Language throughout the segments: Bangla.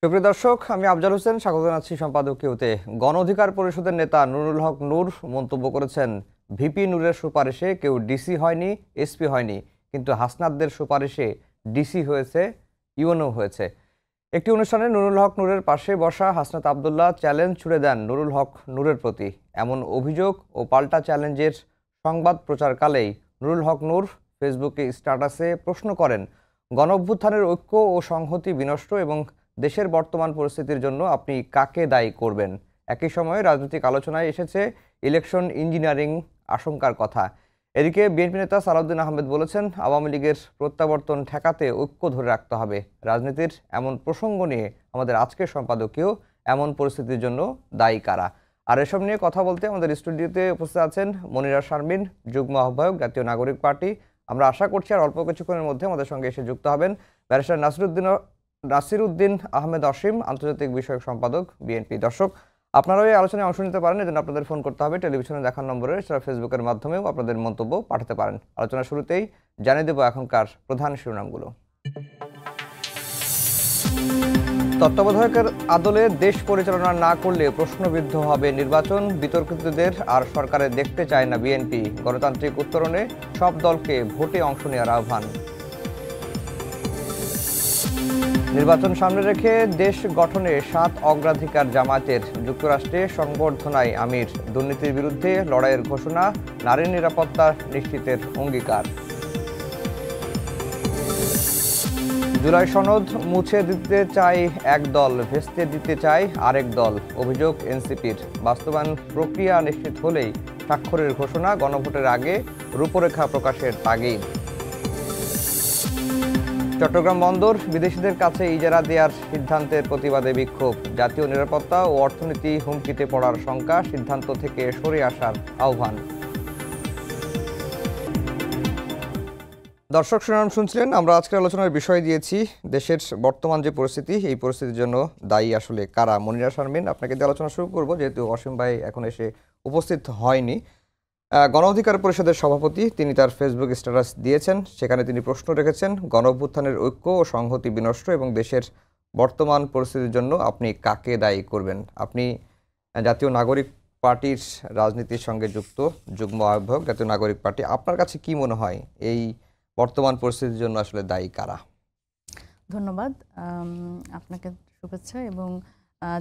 সুপ্রিয় দর্শক, আমি আফজাল হোসেন, স্বাগত জানাচ্ছি সম্পাদকীয়তে। গণ অধিকার পরিষদের নেতা নুরুল হক নূর মন্তব্য করেছেন, ভিপি নূরের সুপারিশে কেউ ডিসি হয়নি, এসপি হয়নি, কিন্তু হাসনাতদের সুপারিশে ডিসি হয়েছে, ইউএনও হয়েছে। একটি অনুষ্ঠানে নুরুল হক নূরের পাশে বসা হাসনাত আবদুল্লাহ চ্যালেঞ্জ ছুড়ে দেন নুরুল হক নূরের প্রতি। এমন অভিযোগ ও পাল্টা চ্যালেঞ্জের সংবাদ প্রচারকালেই নুরুল হক নূর ফেসবুকে স্ট্যাটাসে প্রশ্ন করেন, গণঅভ্যুত্থানের ঐক্য ও সংহতি বিনষ্ট এবং দেশের বর্তমান পরিস্থিতির জন্য আপনি কাকে দায়ী করবেন? একই সময়ে রাজনৈতিক আলোচনায় এসেছে ইলেকশন ইঞ্জিনিয়ারিং আশঙ্কার কথা। এদিকে বিএনপি নেতা সালাউদ্দিন আহমেদ বলেছেন, আওয়ামী লীগের প্রত্যাবর্তন ঠেকাতে ঐক্য ধরে রাখতে হবে। রাজনীতির এমন প্রসঙ্গ নিয়ে আমাদের আজকের সম্পাদকীয়, এমন পরিস্থিতির জন্য দায়ী কারা? আর এসব নিয়ে কথা বলতে আমাদের স্টুডিওতে উপস্থিত আছেন মনিরা শারমিন, যুগ্ম আহ্বায়ক, জাতীয় নাগরিক পার্টি। আমরা আশা করছি আর অল্প কিছুক্ষণের মধ্যে আমাদের সঙ্গে এসে যুক্ত হবেন ব্যারিস্টার নাসিরউদ্দিন আহমেদ অসীম, আন্তর্জাতিক বিষয়ক সম্পাদক, বিএনপি। দর্শক, আপনারাও এই আলোচনায় অংশ নিতে পারেন, এজন্য আপনাদের ফোন করতে হবে টেলিভিশনে দেখার নম্বরে, সেটা ফেসবুকের মাধ্যমেও আপনাদের মন্তব্য পাঠাতে পারেন। আলোচনা শুরুতেই জানিয়ে দেব এখনকার প্রধান শিরোনামগুলো। তত্ত্বাবধায়কের আদলে দেশ পরিচালনা না করলে প্রশ্নবিদ্ধ হবে নির্বাচন, বিতর্কিতদের আর সরকারে দেখতে চায় না বিএনপি। গণতান্ত্রিক উত্তরণে সব দলকে ভোটে অংশ নেওয়ার আহ্বান। নির্বাচন সামনে রেখে দেশ গঠনে 7 অগ্রাধিকার জামায়াতের, যুক্তরাষ্ট্রে সংবর্ধনায় আমির। দুর্নীতির বিরুদ্ধে লড়াইয়ের ঘোষণা, নারীর নিরাপত্তা নিশ্চিতের অঙ্গীকার। জুলাই সনদ মুছে দিতে চায় এক দল, ভেস্তে দিতে চায় আরেক দল, অভিযোগ এনসিপির। বাস্তবায়ন প্রক্রিয়া নিশ্চিত হলেই স্বাক্ষরের ঘোষণা, গণভোটের আগে রূপরেখা প্রকাশের তাগিদ। চট্টগ্রাম বন্দর বিদেশিদের কাছে ইজারা দেওয়ার সিদ্ধান্তের প্রতিবাদে বিক্ষোভ, জাতীয় নিরাপত্তা ও অর্থনীতি হুমকিতে পড়ার শঙ্কা, সিদ্ধান্ত থেকে সরে আসার আহ্বান। দর্শক শিরোনাম শুনছিলেন। আমরা আজকের আলোচনার বিষয় দিয়েছি দেশের বর্তমান যে পরিস্থিতি, এই পরিস্থিতির জন্য দায়ী আসলে কারা। মনিরা শারমিন, আপনাকে দিয়ে আলোচনা শুরু করব, যেহেতু অসীম ভাই এখন এসে উপস্থিত হয়নি। গণ অধিকার পরিষদের সভাপতি, তিনি তার ফেসবুক স্ট্যাটাস দিয়েছেন, সেখানে তিনি প্রশ্ন রেখেছেন, গণঅভ্যুত্থানের ঐক্য ও সংহতি বিনষ্ট এবং দেশের বর্তমান পরিস্থিতির জন্য আপনি কাকে দায়ী করবেন? আপনি জাতীয় নাগরিক পার্টির রাজনীতির সঙ্গে যুক্ত, যুগ্ম আহ্বায়ক, জাতীয় নাগরিক পার্টি। আপনার কাছে কি মনে হয় এই বর্তমান পরিস্থিতির জন্য আসলে দায়ী কারা? ধন্যবাদ আপনাকে, শুভেচ্ছা, এবং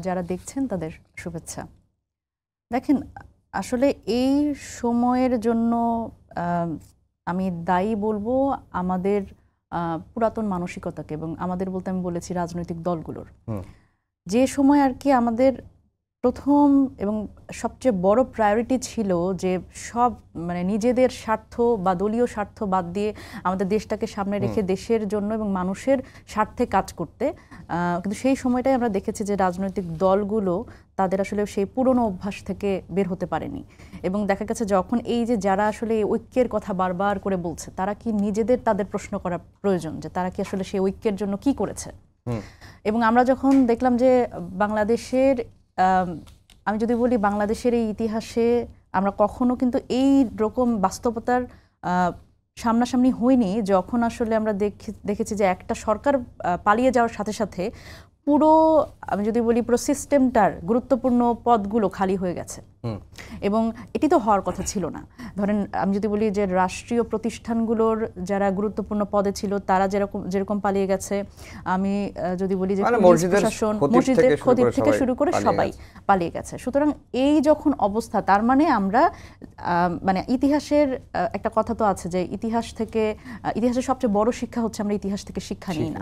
যারা দেখছেন তাদের শুভেচ্ছা। দেখেন, আসলে এই সময়ের জন্য আমি দায়ী বলবো আমাদের পুরাতন মানসিকতাকে, এবং আমাদের বলতে আমি বলেছি রাজনৈতিক দলগুলোর। যে সময় আর কি আমাদের প্রথম এবং সবচেয়ে বড় প্রায়োরিটি ছিল যে সব নিজেদের স্বার্থ বা দলীয় স্বার্থ বাদ দিয়ে আমাদের দেশটাকে সামনে রেখে দেশের জন্য এবং মানুষের স্বার্থে কাজ করতে। কিন্তু সেই সময়টাই আমরা দেখেছি যে রাজনৈতিক দলগুলো তাদের আসলে সেই পুরনো অভ্যাস থেকে বের হতে পারেনি, এবং দেখা গেছে যখন এই যে যারা আসলে ঐক্যের কথা বারবার করে বলছে, তারা কি নিজেদের তাদের প্রশ্ন করা প্রয়োজন যে তারা কি আসলে সেই ঐক্যের জন্য কি করেছে। এবং আমরা যখন দেখলাম যে বাংলাদেশের, আমি যদি বলি বাংলাদেশের এই ইতিহাসে আমরা কখনো কিন্তু এই রকম বাস্তবতার সামনাসামনি হইনি, যখন আসলে আমরা দেখেছি যে একটা সরকার পালিয়ে যাওয়ার সাথে সাথে পুরো, আমি যদি বলি পুরো সিস্টেমটার গুরুত্বপূর্ণ পদগুলো খালি হয়ে গেছে। এবং এটি তো হওয়ার কথা ছিল না। ধরেন আমি যদি বলি যে রাষ্ট্রীয় প্রতিষ্ঠানগুলোর যারা গুরুত্বপূর্ণ পদে ছিল তারা যেরকম পালিয়ে গেছে, আমি যদি বলি যে প্রশাসন, মসজিদের খতিব থেকে শুরু করে সবাই পালিয়ে গেছে। সুতরাং এই যখন অবস্থা, তার মানে আমরা ইতিহাসের একটা কথা তো আছে যে ইতিহাসের সবচেয়ে বড় শিক্ষা হচ্ছে আমরা ইতিহাস থেকে শিক্ষা নিই না।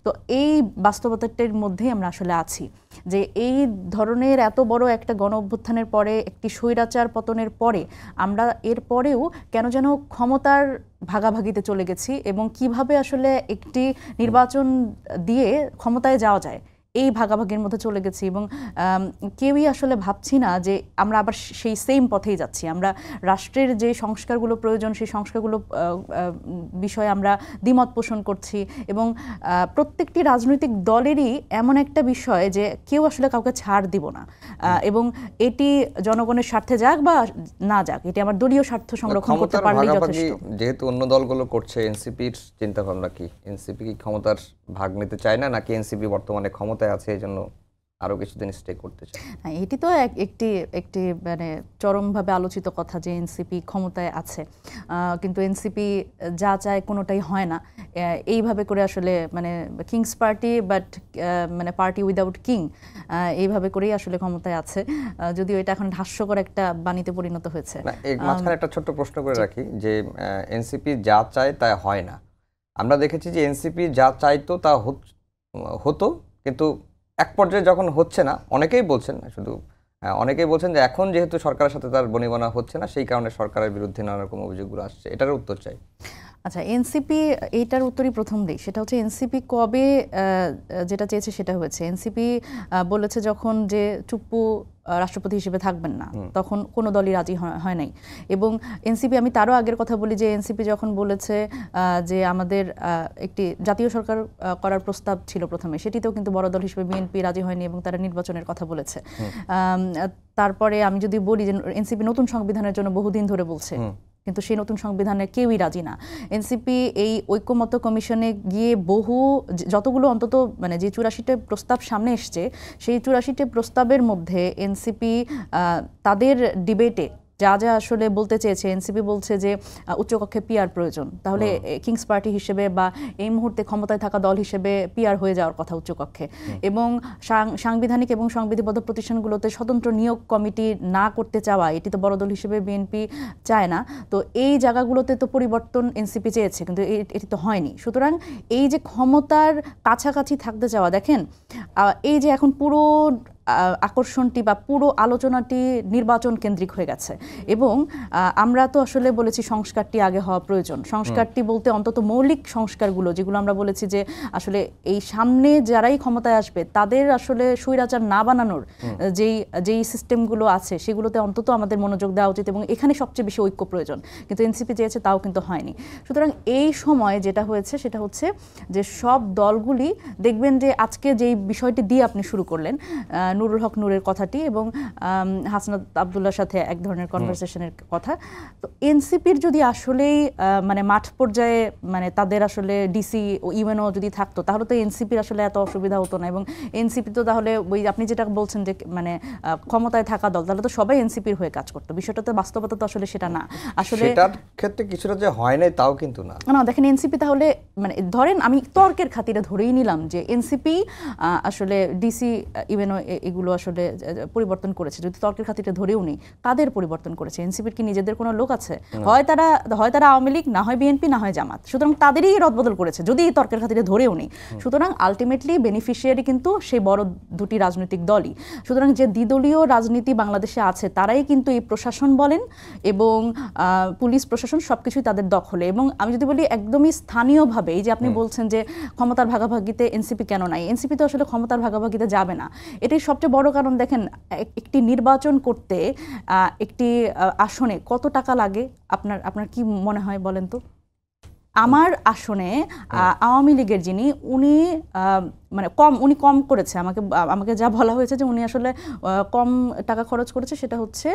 তো এই বাস্তবতাটির মধ্যেই আমরা আসলে আছি যে এই ধরনের এত বড় একটা গণ অভ্যুত্থানের পরে, একটি স্বৈরাচার পতনের পরে আমরা এর পরেও কেন যেন ক্ষমতার ভাগাভাগিতে চলে গেছি, এবং কিভাবে আসলে একটি নির্বাচন দিয়ে ক্ষমতায় যাওয়া যায় এই ভাগাভাগির মধ্যে চলে গেছি। এবং কেউই আসলে ভাবছি না যে আমরা আবার সেই সেম পথেই যাচ্ছি। আমরা রাষ্ট্রের যে সংস্কারগুলো প্রয়োজন, সেই সংস্কারগুলো বিষয়ে আমরা দ্বিমত পোষণ করছি, এবং প্রত্যেকটি রাজনৈতিক দলেরই এমন একটা বিষয় যে কেউ আসলে কাউকে ছাড় দিব না, এবং এটি জনগণের স্বার্থে যাক বা না যাক, এটি আমার দলীয় স্বার্থ সংরক্ষণ করতে পারলেই যথেষ্ট। যেহেতু অন্য দলগুলো করছে, এনসিপির চিন্তা ভাবনা কি? এনসিপি কি ক্ষমতার ভাগ নিতে চায় না, নাকি এনসিপি বর্তমানে ক্ষমতায় ক্ষমতায় আছে এই জন্য আরো কিছুদিন স্টে করতে চায়। হ্যাঁ, এটি তো একটি একটি মানে চরমভাবে আলোচিত কথা যে এনসিপি ক্ষমতায় আছে, কিন্তু এনসিপি যা চায় কোনোটাই হয় না। এইভাবে করে আসলে মানে কিংস পার্টি বাট মানে পার্টি উইদাউট কিং, এইভাবে করেই আসলে ক্ষমতায় আছে, যদিও এটা এখন হাস্যকর একটা বাণীতে পরিণত হয়েছে। না, এই মাঝখানে একটা ছোট্ট প্রশ্ন করে রাখি যে এনসিপি যা চায় তা হয় না। আমরা দেখেছি যে এনসিপি যা চাইতো তা হতো, কিন্তু এক পর্যায়ে যখন হচ্ছে না, অনেকেই বলছেন, না শুধু অনেকেই বলছেন যে এখন যেহেতু সরকারের সাথে তার বনিবনা হচ্ছে না, সেই কারণে সরকারের বিরুদ্ধে নানা রকম অভিযোগগুলো আসছে। এটার উত্তর চাই। আচ্ছা, এনসিপি এইটার উত্তরই প্রথম দিই, সেটা হচ্ছে এনসিপি কবে যেটা চেয়েছে সেটা হয়েছে। এনসিপি বলেছে যখন যে চুপ্পু রাষ্ট্রপতি হিসেবে থাকবেন না, তখন কোনো দলই রাজি হয় নাই। এবং এনসিপি, আমি তারও আগের কথা বলি যে এনসিপি যখন বলেছে যে আমাদের একটি জাতীয় সরকার করার প্রস্তাব ছিল প্রথমে, সেটিতেও কিন্তু বড় দল হিসেবে বিএনপি রাজি হয়নি এবং তারা নির্বাচনের কথা বলেছে। তারপরে আমি যদি বলি যে এনসিপি নতুন সংবিধানের জন্য বহুদিন ধরে বলছে, কিন্তু সেই নতুন সংবিধানে কেউই রাজি না। এনসিপি এই ঐক্যমত্য কমিশনে গিয়ে যতগুলো অন্তত মানে যে 84টে প্রস্তাব সামনে এসছে, সেই 84টে প্রস্তাবের মধ্যে এনসিপি তাদের ডিবেটে যা যা আসলে বলতে চেয়েছে, এনসিপি বলছে যে উচ্চকক্ষে পিআর প্রয়োজন, তাহলে কিংস পার্টি হিসেবে বা এই মুহূর্তে ক্ষমতায় থাকা দল হিসেবে পিআর হয়ে যাওয়ার কথা উচ্চকক্ষে, এবং সাংবিধানিক এবং সংবিধিবদ্ধ প্রতিষ্ঠানগুলোতে স্বতন্ত্র নিয়োগ কমিটি না করতে চাওয়া, এটি তো বড় দল হিসেবে বিএনপি চায় না। তো এই জায়গাগুলোতে তো পরিবর্তন এনসিপি চেয়েছে, কিন্তু এটি তো হয়নি। সুতরাং এই যে ক্ষমতার কাছাকাছি থাকতে চাওয়া, দেখেন এই যে এখন পুরো আকর্ষণটি বা পুরো আলোচনাটি নির্বাচন কেন্দ্রিক হয়ে গেছে, এবং আমরা তো আসলে বলেছি সংস্কারটি আগে হওয়া প্রয়োজন। সংস্কারটি বলতে অন্তত মৌলিক সংস্কারগুলো যেগুলো আমরা বলেছি যে আসলে এই সামনে যারাই ক্ষমতায় আসবে তাদের আসলে স্বৈরাচার না বানানোর যেই সিস্টেমগুলো আছে সেগুলোতে অন্তত আমাদের মনোযোগ দেওয়া উচিত, এবং এখানে সবচেয়ে বেশি ঐক্য প্রয়োজন। কিন্তু এনসিপি চেয়েছে, তাও কিন্তু হয়নি। সুতরাং এই সময় যেটা হয়েছে সেটা হচ্ছে যে সব দলগুলি দেখবেন যে আজকে যেই বিষয়টি দিয়ে আপনি শুরু করলেন, নুরুল হক নূরের কথাটি এবং হাসনাত আবদুল্লাহর সাথে এক ধরনের কনভারসেশনের কথা, তো এনসিপির যদি আসলেই মানে মাঠ পর্যায়ে মানে তাদের আসলে ডিসি ও ইউএনও যদি থাকতো, তাহলে তো এনসিপির আসলে এত অসুবিধা হতো না। এবং এনসিপি তো তাহলে ওই আপনি যেটা বলছেন যে মানে ক্ষমতায় থাকা দল, তাহলে তো সবাই এনসিপির হয়ে কাজ করতো। বিষয়টা তো বাস্তবতা তো আসলে সেটা না। আসলে সেটার ক্ষেত্রে কিছুটা যে হয় নাই তাও কিন্তু না। না, দেখেন এনসিপি তাহলে মানে ধরেন আমি তর্কের খাতিরে ধরেই নিলাম যে এনসিপি আসলে ডিসি ইউএনও এগুলো আসলে পরিবর্তন করেছে, যদি তর্কের খাতিরে ধরেও নেই, কাদের পরিবর্তন করেছে? এনসিপির কি নিজেদের কোনো লোক আছে? হয় তারা আওয়ামী লীগ, না হয় বিএনপি, না হয় জামাত। সুতরাং তাদেরই রদবদল করেছে যদি এই তর্কের খাতিরে ধরেও নেই। সুতরাং আলটিমেটলি বেনিফিশিয়ারি কিন্তু সেই বড় দুটি রাজনৈতিক দলই। সুতরাং যে দ্বিদলীয় রাজনীতি বাংলাদেশে আছে তারাই কিন্তু এই প্রশাসন বলেন এবং পুলিশ প্রশাসন সবকিছুই তাদের দখলে। এবং আমি যদি বলি একদমই স্থানীয়ভাবে, এই যে আপনি বলছেন যে ক্ষমতার ভাগাভাগিতে এনসিপি কেন নাই, এনসিপি তো আসলে ক্ষমতার ভাগাভাগিতে যাবে না। এটাই সবচেয়ে বড় কারণ। দেখেন একটি নির্বাচন করতে একটি আসনে কত টাকা লাগে আপনার কি মনে হয় বলেন তো? আমার আসনে আওয়ামী লীগের যিনি, উনি কম করেছে, আমাকে যা বলা হয়েছে যে উনি আসলে কম টাকা খরচ করেছে, সেটা হচ্ছে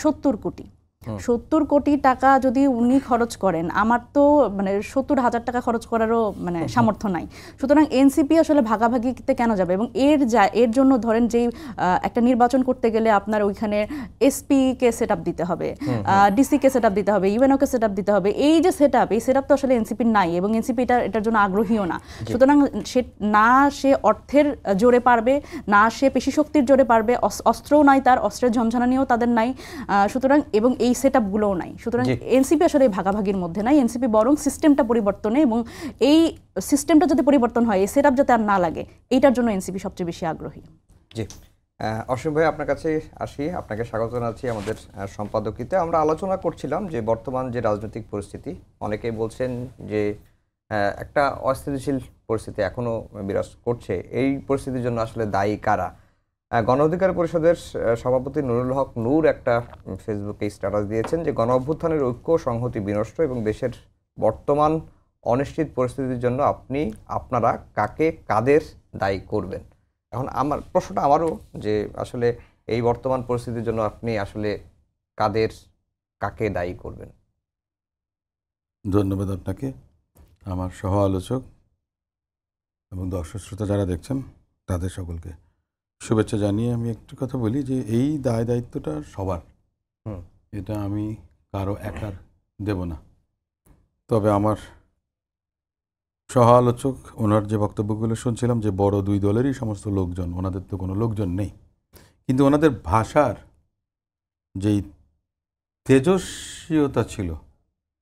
70 কোটি। 70 কোটি টাকা যদি উনি খরচ করেন, আমার তো মানে 70,000 টাকা খরচ করারও মানে সামর্থ্য নাই। সুতরাং এনসিপি আসলে ভাগাভাগিতে কেন যাবে? এবং এর জন্য ধরেন যেই একটা নির্বাচন করতে গেলে আপনার ওইখানে এসপি কে সেট আপ দিতে হবে, ডিসি কে সেট আপ দিতে হবে, ইউএনও কে সেট আপ দিতে হবে। এই যে সেট আপ, এই সেট আপ তো আসলে এনসিপির নাই, এবং এনসিপি এটার জন্য আগ্রহীও না। সুতরাং সে অর্থের জোরে পারবে, না সে পেশি শক্তির জোরে পারবে, অস্ত্রও নাই তার, অস্ত্রের ঝমঝানানিও তাদের নাই। সুতরাং এবং এই সেট আপগুলোও নাই। সুতরাং এনসিপি আসলে ভাগাভাগির মধ্যে নাই। এনসিপি বরং সিস্টেমটা পরিবর্তনে, এবং এই সিস্টেমটা যদি পরিবর্তন হয়, এই সেট আপ যাতে আর না লাগে, এইটার জন্য এনসিপি সবচেয়ে বেশি আগ্রহী। জি, অসীম ভাই আপনার কাছে আসি। আপনাকে স্বাগত জানাচ্ছি আমাদের সম্পাদকীতে। আমরা আলোচনা করছিলাম যে বর্তমান যে রাজনৈতিক পরিস্থিতি, অনেকেই বলছেন যে একটা অস্থিতিশীল পরিস্থিতি এখনো বিরাজ করছে। এই পরিস্থিতির জন্য আসলে দায়ী কারা? গণ অধিকার পরিষদের সভাপতি নুরুল হক নূর একটা ফেসবুকে স্ট্যাটাস দিয়েছেন যে গণ অভ্যুত্থানের ঐক্য সংহতি বিনষ্ট এবং দেশের বর্তমান অনিশ্চিত পরিস্থিতির জন্য আপনারা কাদের দায়ী করবেন? এখন আমার প্রশ্নটা আমারও যে আসলে এই বর্তমান পরিস্থিতির জন্য আপনি আসলে কাকে দায়ী করবেন? ধন্যবাদ আপনাকে, আমার সহ আলোচক এবং দর্শক শ্রোতা যারা দেখছেন তাদের সকলকে শুভেচ্ছা জানিয়ে আমি একটু কথা বলি যে এই দায় দায়িত্বটা সবার, হুম। এটা আমি কারো একার দেব না। তবে আমার সহ আলোচক ওনার যে বক্তব্যগুলো শুনছিলাম যে বড় দুই দলেরই সমস্ত লোকজন, ওনাদের তো কোনো লোকজন নেই, কিন্তু ওনাদের ভাষার যেই তেজস্বীয়তা ছিল,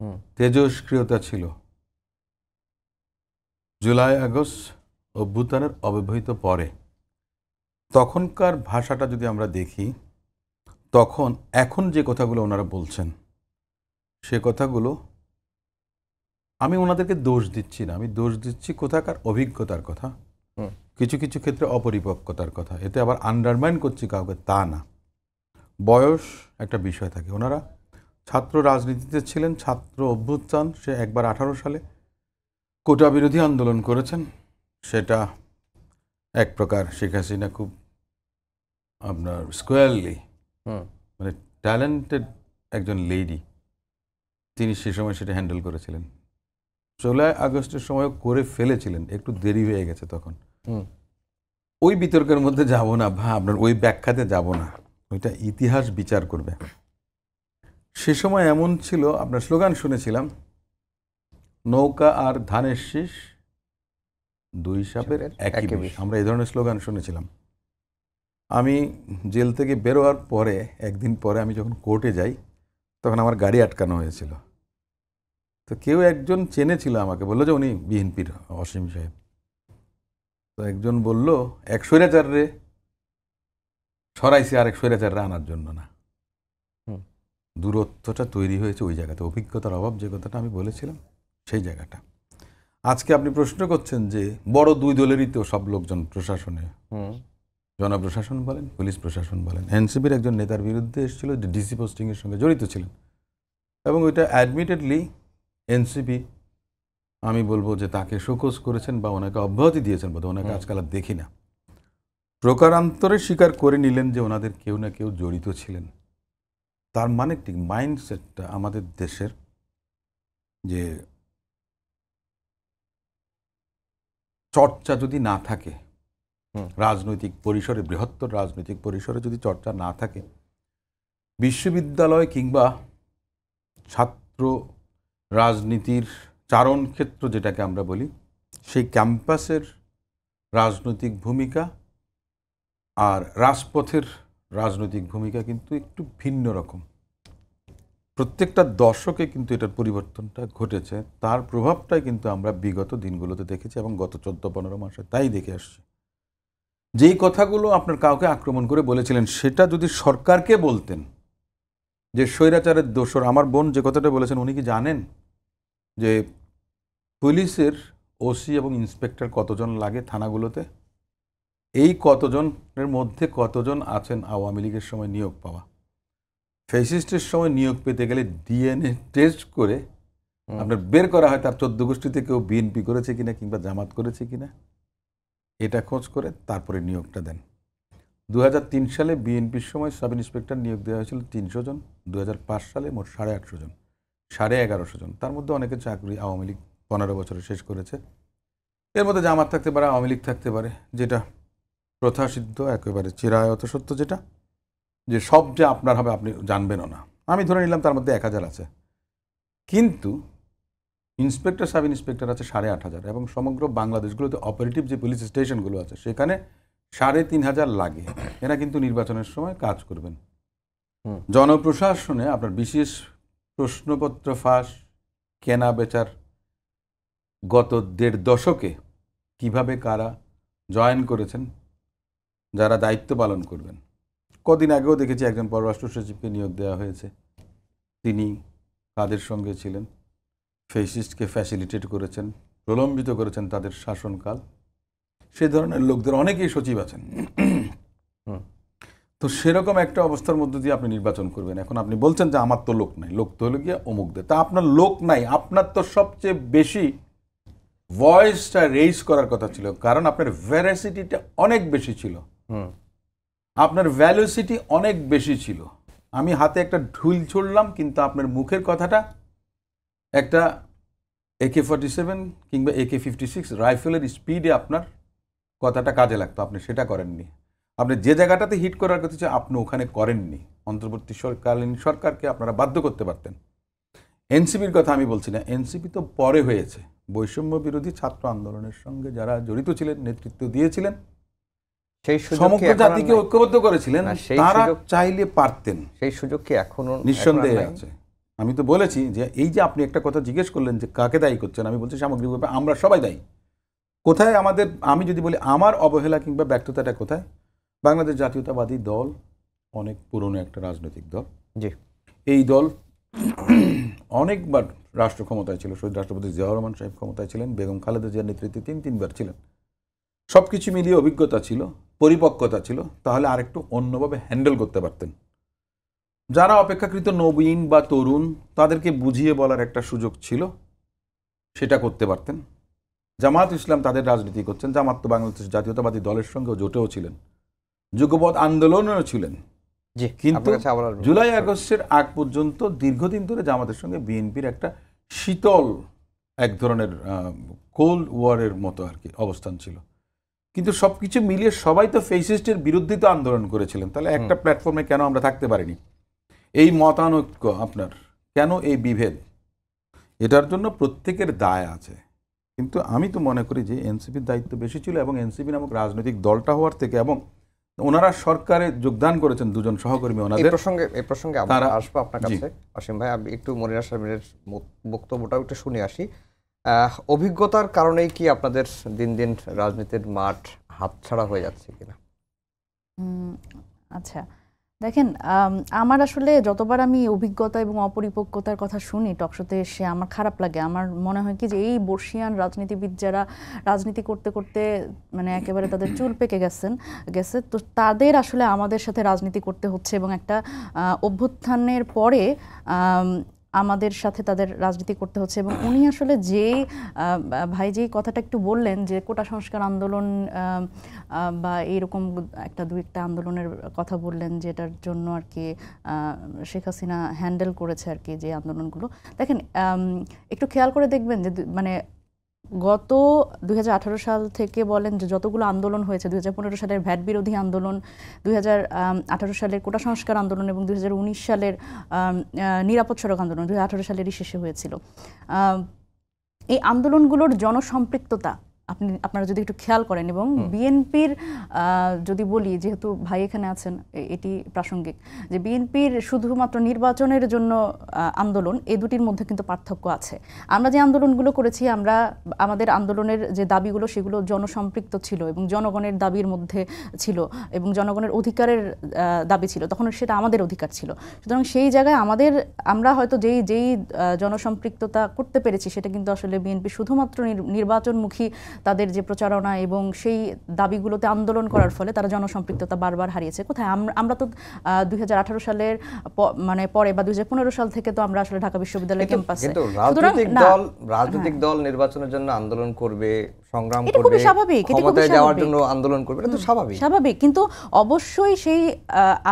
হুম। তেজস্ক্রিয়তা ছিল, জুলাই আগস্ট অভ্যুত্থানের অব্যবহিত পরে তখনকার ভাষাটা যদি আমরা দেখি, তখন এখন যে কথাগুলো ওনারা বলছেন সে কথাগুলো আমি ওনাদেরকে দোষ দিচ্ছি না, আমি দোষ দিচ্ছি কোথাকার অভিজ্ঞতার কথা, হুম। কিছু কিছু ক্ষেত্রে অপরিপক্কতার কথা। এতে আবার আন্ডারমাইন করছি কাউকে তা না, বয়স একটা বিষয় থাকে। ওনারা ছাত্র রাজনীতিতে ছিলেন, ছাত্র অভ্যুত্থান, সে একবার 18 সালে কোটা বিরোধী আন্দোলন করেছেন, সেটা এক প্রকার শেখ হাসিনা খুব আপনার স্কোয়ারলি, হুম। মানে ট্যালেন্টেড একজন লেডি, তিনি সে সময় সেটা হ্যান্ডেল করেছিলেন। জুলাই আগস্টের সময় করে ফেলেছিলেন, একটু দেরি হয়ে গেছে তখন। হুম। ওই বিতর্কের মধ্যে যাব না বা আপনার ওই ব্যাখ্যাতে যাব না, ওইটা ইতিহাস বিচার করবে। সে সময় এমন ছিল, আপনার স্লোগান শুনেছিলাম, নৌকা আর ধানের শীষ দুই সাপের একই বিষ। আমরা এই ধরনের স্লোগান শুনেছিলাম। আমি জেল থেকে বেরোয়ার পরে একদিন পরে আমি যখন কোর্টে যাই, তখন আমার গাড়ি আটকানো হয়েছিল। তো কেউ একজন চেনেছিল আমাকে, বললো যে উনি বিএনপির অসীম সাহেব। তো একজন বলল, এক স্বৈরাচারে সরাইছে আরেক স্বৈরাচাররা আনার জন্য না। হুম। দূরত্বটা তৈরি হয়েছে ওই জায়গাতে, অভিজ্ঞতার অভাব, যে কথাটা আমি বলেছিলাম সেই জায়গাটা। আজকে আপনি প্রশ্ন করছেন যে বড় দুই দলেরই তো সব লোকজন প্রশাসনে, হুম। জনপ্রশাসন বলেন, পুলিশ প্রশাসন বলেন, এনসিপির একজন নেতার বিরুদ্ধে এসেছিল যে ডিসি পোস্টিংয়ের সঙ্গে জড়িত ছিলেন, এবং ওইটা অ্যাডমিটেডলি এনসিপি, আমি বলবো যে তাকে শোকজ করেছেন বা ওনাকে অব্যাহতি দিয়েছেন, বোধহয় ওনাকে আজকাল আর দেখি না। প্রকারান্তরে স্বীকার করে নিলেন যে ওনাদের কেউ না কেউ জড়িত ছিলেন। তার মানে ঠিক মাইন্ডসেটটা আমাদের দেশের, যে চর্চা যদি না থাকে রাজনৈতিক পরিসরে, বৃহত্তর রাজনৈতিক পরিসরে যদি চর্চা না থাকে, বিশ্ববিদ্যালয় কিংবা ছাত্র রাজনীতির চারণ ক্ষেত্র যেটাকে আমরা বলি, সেই ক্যাম্পাসের রাজনৈতিক ভূমিকা আর রাজপথের রাজনৈতিক ভূমিকা কিন্তু একটু ভিন্ন রকম। প্রত্যেকটা দশকে কিন্তু এটার পরিবর্তনটা ঘটেছে, তার প্রভাবটাই কিন্তু আমরা বিগত দিনগুলোতে দেখেছি এবং গত 14-15 মাসে তাই দেখে আসছি। যেই কথাগুলো আপনার কাউকে আক্রমণ করে বলেছিলেন, সেটা যদি সরকারকে বলতেন যে স্বৈরাচারের দোসর, আমার বোন যে কথাটা বলেছেন, উনি কি জানেন যে পুলিশের ওসি এবং ইন্সপেক্টর কতজন লাগে থানাগুলোতে? এই কতজনের মধ্যে কতজন আছেন আওয়ামী লীগের সময় নিয়োগ পাওয়া? ফ্যাসিস্টের সময় নিয়োগ পেতে গেলে ডিএনএ টেস্ট করে আপনার বের করা হয় তার 14 গোষ্ঠীতে কেউ বিএনপি করেছে কিনা কিংবা জামাত করেছে কিনা, এটা খোঁজ করে তারপরে নিয়োগটা দেন। 2003 সালে বিএনপির সময় সাব ইন্সপেক্টর নিয়োগ দেওয়া হয়েছিল 300 জন, 2005 সালে মোট 850 জন, 1150 জন। তার মধ্যে অনেকে চাকরি আওয়ামী লীগ 15 বছরে শেষ করেছে। এর মধ্যে জামাত থাকতে পারে, আওয়ামী লীগ থাকতে পারে, যেটা প্রথাসিদ্ধ একেবারে চিরায়ত সত্য, যেটা যে সব যে আপনার হবে আপনি জানবেনও না। আমি ধরে নিলাম তার মধ্যে 1000 আছে, কিন্তু ইন্সপেক্টর সাব ইন্সপেক্টর আছে 8500, এবং সমগ্র বাংলাদেশগুলোতে অপারেটিভ যে পুলিশ স্টেশনগুলো আছে সেখানে 3500 লাগে। এরা কিন্তু নির্বাচনের সময় কাজ করবেন। জনপ্রশাসনে আপনার বিশেষ প্রশ্নপত্র ফাঁস, কেনা বেচার গত 1.5 দশকে কিভাবে কারা জয়েন করেছেন, যারা দায়িত্ব পালন করবেন। কদিন আগেও দেখেছি একজন পররাষ্ট্র সচিবকে নিয়োগ দেওয়া হয়েছে, তিনি কাদের সঙ্গে ছিলেন? ফ্যাসিস্টকে ফ্যাসিলিটেট করেছেন, প্রলম্বিত করেছেন তাদের শাসনকাল। সে ধরনের লোকদের অনেকেই সচিব আছেন। তো সেরকম একটা অবস্থার মধ্যে দিয়ে আপনি নির্বাচন করবেন। এখন আপনি বলছেন যে আমার তো লোক নাই, লোক তো হলো গিয়ে অমুকদের। তা আপনার লোক নাই, আপনার তো সবচেয়ে বেশি ভয়েসটা রেইজ করার কথা ছিল, কারণ আপনার ভ্যারাসিটিটা অনেক বেশি ছিল, আপনার ভ্যালুসিটি অনেক বেশি ছিল। আমি হাতে একটা ঢুল ছুড়লাম, কিন্তু আপনার মুখের কথাটা একটা AK-47 কিংবা AK-56 রাইফেলের স্পিডে আপনার কথাটা কাজে লাগতো, আপনি সেটা করেননি। আপনি যে জায়গাটাতে হিট করার কথা ছিল আপনি ওখানে করেননি। অন্তর্বর্তীকালীন সরকারকে আপনারা বাধ্য করতে পারতেন। এনসিপির কথা আমি বলছি না, এনসিপি তো পরে হয়েছে। বৈষম্য বিরোধী ছাত্র আন্দোলনের সঙ্গে যারা জড়িত ছিলেন, নেতৃত্ব দিয়েছিলেন, সেই সুযোগ কি সমগ্র এখন আর জাতিকে নাই? ঐক্যবদ্ধ করেছিলেন, না, সেই তারা সুযোগ- চাইলে পারতেন, সেই সুযোগ কি এখনো নিঃসন্দেহে এখন আর নাই? আছে। আমি তো বলেছি যে এই যে আপনি একটা কথা জিজ্ঞেস করলেন যে কাকে দায়ী করছেন, আমি বলছি সামগ্রিকভাবে আমরা সবাই দায়ী। কোথায় আমাদের, আমি যদি বলি আমার অবহেলা কিংবা ব্যর্থতাটা কোথায়, বাংলাদেশ জাতীয়তাবাদী দল অনেক পুরনো একটা রাজনৈতিক দল। জি, এই দল অনেকবার রাষ্ট্র ক্ষমতায় ছিল। শহীদ রাষ্ট্রপতি জিয়াউর রহমান সাহেব ক্ষমতায় ছিলেন, বেগম খালেদা জিয়ার নেতৃত্বে তিনবার ছিলেন। সব কিছু মিলিয়ে অভিজ্ঞতা ছিল, পরিপক্কতা ছিল, তাহলে আরেকটু অন্যভাবে হ্যান্ডেল করতে পারতেন। যারা অপেক্ষাকৃত নবীন বা তরুণ, তাদেরকে বুঝিয়ে বলার একটা সুযোগ ছিল, সেটা করতে পারতেন। জামাত ইসলাম তাদের রাজনীতি করছেন, জামাত তো বাংলাদেশ জাতীয়তাবাদী দলের সঙ্গে জোটেও ছিলেন, যুগপৎ আন্দোলনেও ছিলেন। জি, কিন্তু আপনার কাছে আবার আসবো। জুলাই আগস্টের আগ পর্যন্ত দীর্ঘদিন ধরে জামাতের সঙ্গে বিএনপির একটা শীতল এক ধরনের কোল্ড ওয়ারের মতো আর কি অবস্থান ছিল। কিন্তু সবকিছু মিলিয়ে সবাই তো ফেসিস্টের বিরুদ্ধে তো আন্দোলন করেছিলেন, তাহলে একটা প্ল্যাটফর্মে কেন আমরা থাকতে পারিনি? এই মতানৈক্য আপনার কেন, এই বিভেদ, এটার জন্য প্রত্যেকের দায় আছে। কিন্তু আমি তো মনে করি যে এনসিপির দায়িত্ব বেশি ছিল, এবং এনসিপি নামক রাজনৈতিক দলটা হওয়ার থেকে, এবং ওনারা সরকারে যোগদান করেছেন দুজন সহকর্মী এই ওনাদের। প্রসঙ্গে আমরা তারা- আসবো আপনার জি। কাছে। অসীম ভাই, আমি একটু মনিরা সাহেবের বক্তব্যটাও একটু শুনে আসি। অভিজ্ঞতার কারণেই কি আপনাদের দিন দিন রাজনীতির মাঠ হাতছাড়া হয়ে যাচ্ছে কিনা? আচ্ছা, দেখেন, আমার আসলে যতবার আমি অভিজ্ঞতা এবং অপরিপক্কতার কথা শুনি টকশোতে এসে আমার খারাপ লাগে। আমার মনে হয় কি যে এই বর্ষিয়ান রাজনীতিবিদ যারা রাজনীতি করতে করতে মানে একেবারে তাদের চুল পেকে গেছে, তো তাদের আসলে আমাদের সাথে রাজনীতি করতে হচ্ছে, এবং একটা অভ্যুত্থানের পরে আমাদের সাথে তাদের রাজনীতি করতে হচ্ছে। এবং উনি আসলে ভাই যেই কথাটা একটু বললেন যে কোটা সংস্কার আন্দোলন বা এইরকম একটা আন্দোলনের কথা বললেন, যেটার জন্য আর কি শেখ হাসিনা হ্যান্ডেল করেছে আর কি যে আন্দোলনগুলো। দেখেন, একটু খেয়াল করে দেখবেন যে মানে গত 2018 সাল থেকে বলেন যে যতগুলো আন্দোলন হয়েছে, 2015 সালের ভ্যাট বিরোধী আন্দোলন, 2018 সালের কোটা সংস্কার আন্দোলন, এবং 2019 সালের নিরাপদ সড়ক আন্দোলন 2018 সালেরই শেষে হয়েছিল। এই আন্দোলনগুলোর জনসম্পৃক্ততা আপনারা যদি একটু খেয়াল করেন, এবং বিএনপির যদি বলি, যেহেতু ভাই এখানে আছেন, এটি প্রাসঙ্গিক, যে বিএনপির শুধুমাত্র নির্বাচনের জন্য আন্দোলন, এই দুটির মধ্যে কিন্তু পার্থক্য আছে। আমরা যে আন্দোলনগুলো করেছি, আমাদের আন্দোলনের যে দাবিগুলো, সেগুলো জনসম্পৃক্ত ছিল এবং জনগণের দাবির মধ্যে ছিল, এবং জনগণের অধিকারের দাবি ছিল, তখন সেটা আমাদের অধিকার ছিল। সুতরাং সেই জায়গায় আমরা হয়তো যেই জনসম্পৃক্ততা করতে পেরেছি, সেটা কিন্তু আসলে বিএনপি শুধুমাত্র নির্বাচনমুখী তাদের যে প্রচারণা এবং সেই দাবিগুলোতে আন্দোলন করার ফলে তারা জনসম্পৃক্ততা বারবার হারিয়েছে। কোথায় আমরা তো 2018 সালের মানে পরে বা 2015 সাল থেকে তো আমরা আসলে ঢাকা বিশ্ববিদ্যালয় ক্যাম্পাসে, কিন্তু রাজনৈতিক দল নির্বাচনের জন্য আন্দোলন করবে, সংগ্রাম করবে, ক্ষমতায় যাওয়ার জন্য আন্দোলন করবে, এটা তো স্বাভাবিক। কিন্তু অবশ্যই সেই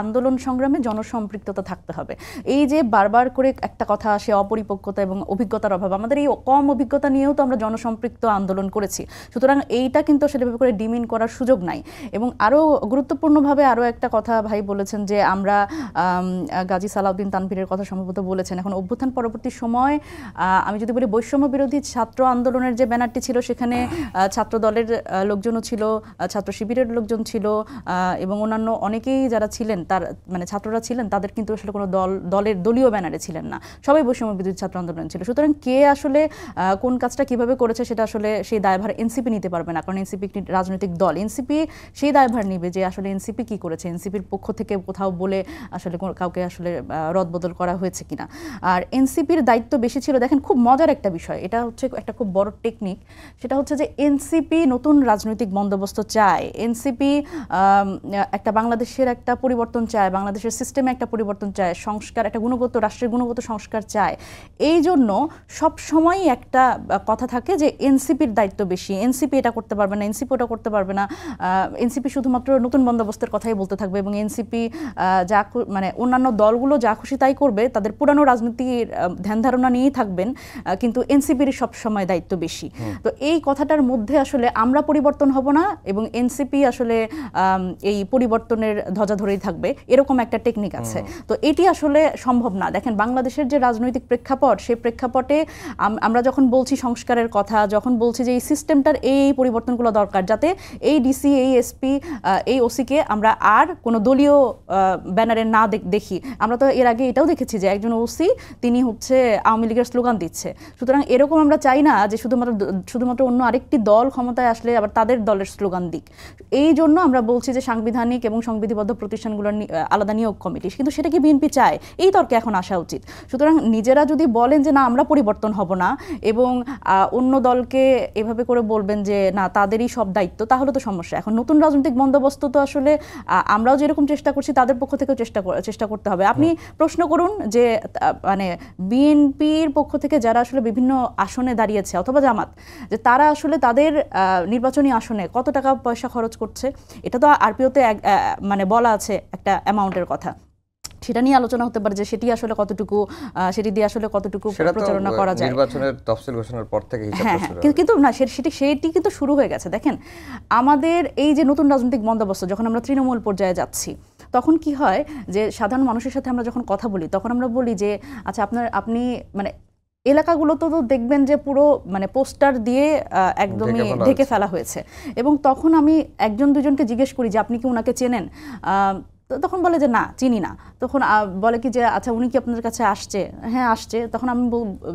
আন্দোলন সংগ্রামে জনসম্পৃক্ততা থাকতে হবে। এই যে বারবার করে একটা কথা আসে, অপরিপক্কতা এবং অভিজ্ঞতার অভাব, আমাদের এই কম অভিজ্ঞতা নিয়েও তো আমরা জনসম্পৃক্ত আন্দোলন করেছি। সুতরাং এইটা কিন্তু আসলে এভাবে করে ডিমিন করার সুযোগ নাই। এবং আরও গুরুত্বপূর্ণভাবে আরও একটা কথা ভাই বলেছেন যে আমরা গাজী সালাউদ্দিন তানভীরের কথা সম্ভবত বলেছেন, এখন অভ্যুত্থান পরবর্তী সময় আমি যদি বলি বৈষম্য বিরোধী ছাত্র আন্দোলনের যে ব্যানারটি ছিল, সেখানে ছাত্র দলের লোকজনও ছিল, ছাত্র শিবিরের লোকজন ছিল, এবং অন্যান্য অনেকেই যারা ছিলেন, তার মানে ছাত্ররা ছিলেন, তাদের কিন্তু আসলে কোনো দলীয় ব্যানারে ছিলেন না, সবাই বৈষম্য বিরোধী ছাত্র আন্দোলন ছিল। সুতরাং কে আসলে কোন কাজটা কিভাবে করেছে, সেটা আসলে সেই দায়ভার এনসিপি নিতে পারবে না, কারণ এনসিপি একটি রাজনৈতিক দল। এনসিপি সেই দায়ভার নিবে যে আসলে এনসিপি কি করেছে, এনসিপির পক্ষ থেকে কোথাও বলে আসলে কাউকে আসলে রদবদল করা হয়েছে কিনা। আর এনসিপির দায়িত্ব বেশি ছিল। দেখেন, খুব মজার একটা বিষয়, এটা হচ্ছে একটা খুব বড় টেকনিক, সেটা হচ্ছে যে এনসিপি নতুন রাজনৈতিক বন্দোবস্ত চায়, এনসিপি একটা বাংলাদেশের একটা পরিবর্তন চায়, বাংলাদেশের সিস্টেমে একটা পরিবর্তন চায়, সংস্কার, একটা রাষ্ট্রের গুণগত সংস্কার চায়। এই জন্য সবসময় একটা কথা থাকে যে এনসিপির দায়িত্ব বেশি, এনসিপি এটা করতে পারবে না, এনসিপি ওটা করতে পারবে না, এনসিপি শুধুমাত্র নতুন বন্দোবস্তের কথাই বলতে থাকবে, এবং এনসিপি মানে অন্যান্য দলগুলো যা খুশি তাই করবে, তাদের পুরানো রাজনীতির ধ্যান ধারণা নিয়েই থাকবেন, কিন্তু এনসিপির সবসময় দায়িত্ব বেশি। তো এই কথাটার মধ্যে আসলে আমরা পরিবর্তন হব না এবং এনসিপি আসলে এই পরিবর্তনের ধ্বজা ধরেই থাকবে, এরকম একটা টেকনিক আছে। তো এটি আসলে সম্ভব না। দেখেন বাংলাদেশের যে রাজনৈতিক প্রেক্ষাপট, সেই প্রেক্ষাপটে আমরা যখন বলছি সংস্কারের কথা, যখন বলছি যে এই সিস্টেমটার এই পরিবর্তনগুলো দরকার, যাতে এই ডিসি, এই এসপি, এই ওসিকে আমরা আর কোনো দলীয় ব্যানারে না দেখি। আমরা তো এর আগে এটাও দেখেছি যে একজন ওসি তিনি হচ্ছে আওয়ামী লীগের স্লোগান দিচ্ছে। সুতরাং এরকম আমরা চাই না যে শুধুমাত্র অন্য আরেকটি দল ক্ষমতায় আসলে আবার তাদের দলের স্লোগান দিক। এই জন্য আমরা বলছি যে সাংবিধানিক এবং সংবিধিবদ্ধ প্রতিষ্ঠানগুলোর আলাদা নিয়োগ কমিটি, কিন্তু সেটা কি বিএনপি চায়? এই তর্কে এখন আসা উচিত। সুতরাং নিজেরা যদি বলেন যে না আমরা পরিবর্তন হব না এবং অন্য দলকে এভাবে করে বলবেন যে না তাদেরই সব দায়িত্ব, তাহলে তো সমস্যা। এখন নতুন রাজনৈতিক বন্দোবস্ত তো আসলে আমরাও যেরকম চেষ্টা করছি তাদের পক্ষ থেকেও চেষ্টা করতে হবে। আপনি প্রশ্ন করুন যে মানে বিএনপির পক্ষ থেকে যারা আসলে বিভিন্ন আসনে দাঁড়িয়েছে অথবা জামাত, যে তারা আসলে তাদের নির্বাচনী আসনে কত টাকা পয়সা খরচ করছে। এটা তো আরপিওতে মানে বলা আছে একটা অ্যামাউন্টের কথা, সেটা নিয়ে আলোচনা হতে পারে যে সেটি আসলে কতটুকু, সেটি দিয়ে আসলে কতটুকু প্রচারণা করা যায়। নির্বাচনের তফসিল ঘোষণার পর থেকে হ্যাঁ, কিন্তু না সেটি কিন্তু শুরু হয়ে গেছে। দেখেন আমাদের এই যে নতুন রাজনৈতিক বন্দোবস্ত, যখন আমরা তৃণমূল পর্যায়ে যাচ্ছি, তখন কি হয় যে সাধারণ মানুষের সাথে আমরা যখন কথা বলি, তখন আমরা বলি যে আচ্ছা আপনি মানে এলাকাগুলো তো দেখবেন যে পুরো মানে পোস্টার দিয়ে একদমই ঢেকে ফেলা হয়েছে। এবং তখন আমি একজন দুজনকে জিজ্ঞেস করি যে আপনি কি ওনাকে চেনেন? তখন বলে যে না চিনি না। তখন বলে কি যে আচ্ছা উনি কি আপনাদের কাছে আসছে? হ্যাঁ আসছে। তখন আমি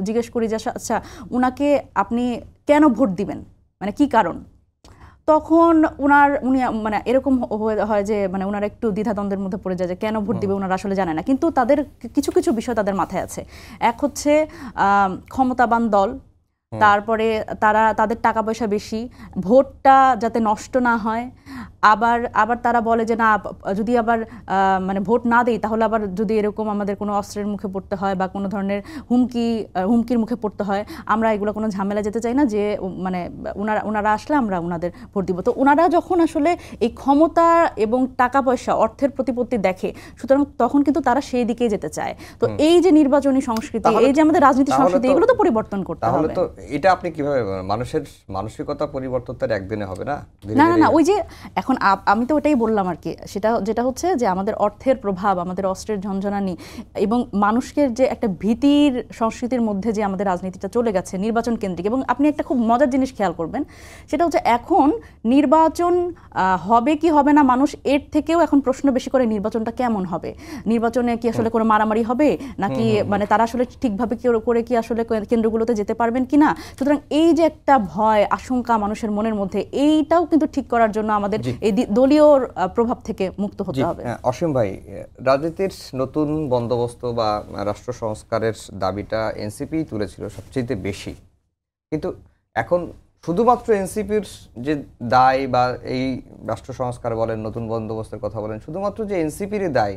জিজ্ঞেস করি যে আচ্ছা উনাকে আপনি কেন ভোট দিবেন, মানে কি কারণ? তখন উনি মানে এরকম হয় যে মানে ওনারা একটু দ্বিধাদ্বন্দ্বের মধ্যে পড়ে যায় যে কেন ভোট দিবে ওনারা আসলে জানে না। কিন্তু তাদের কিছু কিছু বিষয় তাদের মাথায় আছে। এক হচ্ছে ক্ষমতাবান দল, তারপরে তাদের টাকা পয়সা বেশি, ভোটটা যাতে নষ্ট না হয়। আবার তারা বলে যে না যদি আবার মানে ভোট না দেই তাহলে আবার যদি এরকম আমাদের কোনো অস্ত্রের মুখে পড়তে হয় বা কোনো ধরনের হুমকির মুখে পড়তে হয়, আমরা এগুলো কোনো ঝামেলা যেতে চাই না, যে মানে ওনারা আসলে আমরা ওনাদের ভোট দিব। তো ওনারা যখন আসলে এই ক্ষমতা এবং টাকা পয়সা অর্থের প্রতিপত্তি দেখে, সুতরাং তখন কিন্তু তারা সেই দিকেই যেতে চায়। তো এই যে নির্বাচনী সংস্কৃতি, এই যে আমাদের রাজনীতি সংস্কৃতি, এগুলো তো পরিবর্তন করতে হবে। তো এটা আপনি কিভাবে, মানুষের মানসিকতা পরিবর্তন তার একদিনে হবে না? না ওই যে এখন আমি তো ওটাই বললাম আর কি, যেটা হচ্ছে যে আমাদের অর্থের প্রভাব, আমাদের অস্ত্রের ঝনঝনানি এবং মানুষের যে একটা ভীতির সংস্কৃতির মধ্যে যে আমাদের রাজনীতিটা চলে গেছে নির্বাচন কেন্দ্রিক। এবং আপনি একটা খুব মজার জিনিস খেয়াল করবেন, সেটা হচ্ছে এখন নির্বাচন হবে কি হবে না, মানুষ এর থেকেও এখন প্রশ্ন বেশি করে নির্বাচনটা কেমন হবে, নির্বাচনে কি আসলে কোনো মারামারি হবে নাকি মানে তারা আসলে ঠিকভাবে করে কি আসলে কেন্দ্রগুলোতে যেতে পারবেন কিনা। সুতরাং এই যে একটা ভয় আশঙ্কা মানুষের মনের মধ্যে, এইটাও কিন্তু ঠিক করার জন্য আমাদের এই দলীয় প্রভাব থেকে মুক্ত হতে হবে। অসীম ভাই, রাজনীতির নতুন বন্দোবস্ত বা রাষ্ট্র সংস্কারের দাবিটা এনসিপি তুলেছিল সবচেয়ে বেশি, কিন্তু এখন শুধুমাত্র এনসিপির যে দায় বা এই রাষ্ট্র সংস্কার বলেন, নতুন বন্দোবস্তের কথা বলেন, শুধুমাত্র যে এনসিপির দায়,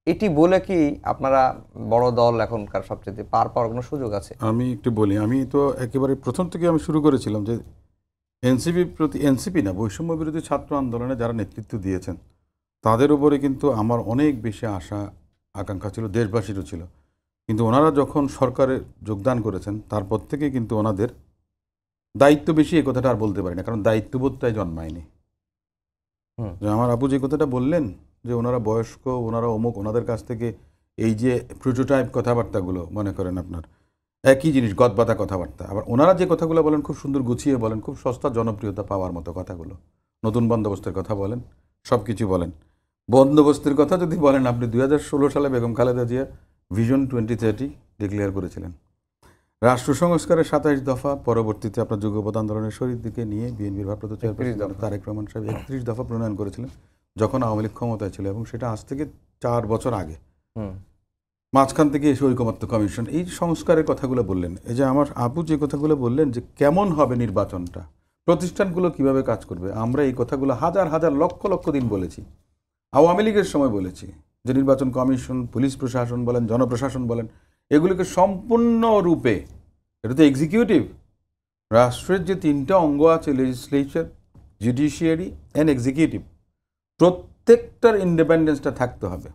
এটি বলে কি আপনারা বড় দল এখনকার সবচেয়ে পার পাওয়ার কোনো সুযোগ আছে? আমি একটু বলি, আমি তো একেবারে প্রথম থেকে আমি শুরু করেছিলাম যে এনসিপি না, বৈষম্য বিরোধী ছাত্র আন্দোলনে যারা নেতৃত্ব দিয়েছেন তাদের উপরে কিন্তু আমার অনেক বেশি আশা আকাঙ্ক্ষা ছিল, দেশবাসীরও ছিল। কিন্তু ওনারা যখন সরকারে যোগদান করেছেন তারপর থেকে কিন্তু ওনাদের দায়িত্ব বেশি, এই কথাটা আর বলতে পারি না, কারণ দায়িত্ববোধটাই জন্মায়নি। যে আমার আপু যে কথাটা বললেন যে ওনারা বয়স্ক, ওনারা অমুক, ওনাদের কাছ থেকে এই যে প্রোটোটাইপ কথাবার্তাগুলো, মনে করেন আপনার একই জিনিস গদবাধা কথাবার্তা, আবার ওনারা যে কথাগুলো বলেন খুব সুন্দর গুছিয়ে বলেন, খুব সস্তা জনপ্রিয়তা পাওয়ার মতো কথাগুলো, নতুন বন্দোবস্তের কথা বলেন, সব কিছু বলেন। বন্দোবস্তের কথা যদি বলেন, আপনি 2016 সালে বেগম খালেদা জিয়া ভিশন 2030 ডিক্লেয়ার করেছিলেন। রাষ্ট্র সংস্কারের 27 দফা, পরবর্তীতে আপনার যুগপৎ আন্দোলনের শরীর দিকে নিয়ে বিএনপির ভারপ্রাপ্ত চেয়ারপারসন তারেক রহমান সাহেব 31 দফা প্রণয়ন করেছিলেন যখন আওয়ামী লীগ ক্ষমতায় ছিল, এবং সেটা আজ থেকে 4 বছর আগে। মাঝখান থেকে এসে ঐকমত্য কমিশন, এই সংস্কারের কথাগুলো বললেন। এই যে আমার আপু যে কথাগুলো বললেন যে কেমন হবে নির্বাচনটা, প্রতিষ্ঠানগুলো কিভাবে কাজ করবে, আমরা এই কথাগুলো হাজার হাজার লক্ষ লক্ষ দিন বলেছি। আওয়ামী লীগের সময় বলেছি যে নির্বাচন কমিশন, পুলিশ প্রশাসন বলেন, জনপ্রশাসন বলেন, এগুলিকে সম্পূর্ণরূপে, এটা তো এক্সিকিউটিভ, রাষ্ট্রের যে 3টা অঙ্গ আছে, লেজিসলেচার, জুডিশিয়ারি অ্যান্ড এক্সিকিউটিভ, প্রত্যেকটার ইন্ডিপেন্ডেন্সটা থাকতে হবে।